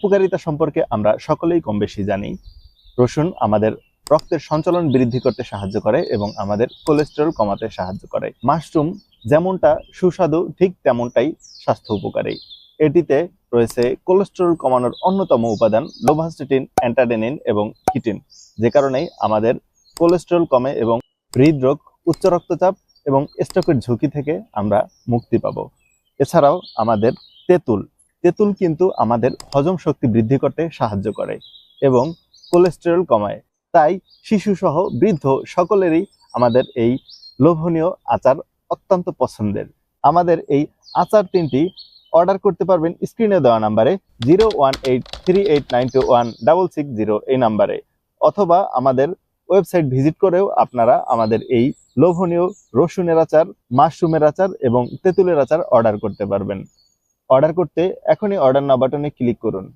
উপকারিতা সম্পর্কে আমরা সকলেই কম বেশি জানি। রসুন আমাদের রক্তের সঞ্চালন বৃদ্ধি করতে সাহায্য করে এবং আমাদের কোলেস্টেরল কমাতে সাহায্য করে। মাশরুম যেমনটা সুস্বাদু ঠিক তেমনটাই স্বাস্থ্য উপকারী। এটিতে রয়েছে কোলেস্টেরল কমানোর অন্যতম উপাদান লোভাস্টেটিন, অ্যান্টাডেনিন এবং কিটিন, যে কারণেই আমাদের কোলেস্টেরল কমে এবং হৃদরোগ, উচ্চ রক্তচাপ এবং স্ট্রোকের ঝুঁকি থেকে আমরা মুক্তি পাব। এছাড়াও আমাদের তেঁতুল কিন্তু আমাদের হজম শক্তি বৃদ্ধি করতে সাহায্য করে এবং কোলেস্টেরল কমায়। তাই শিশুসহ বৃদ্ধ সকলেরই আমাদের এই লোভনীয় আচার অত্যন্ত পছন্দের। আমাদের এই আচার তিনটি অর্ডার করতে পারবেন স্ক্রিনে দেওয়া নাম্বারে 018389216660 এই নাম্বারে, অথবা আমাদের ওয়েবসাইট ভিজিট করেও আপনারা আমাদের এই লোভনীয় রসুনের আচার, মাশরুমের আচার এবং তেঁতুলের আচার অর্ডার করতে পারবেন। অর্ডার করতে এখনই অর্ডার নাও বাটনে ক্লিক করুন।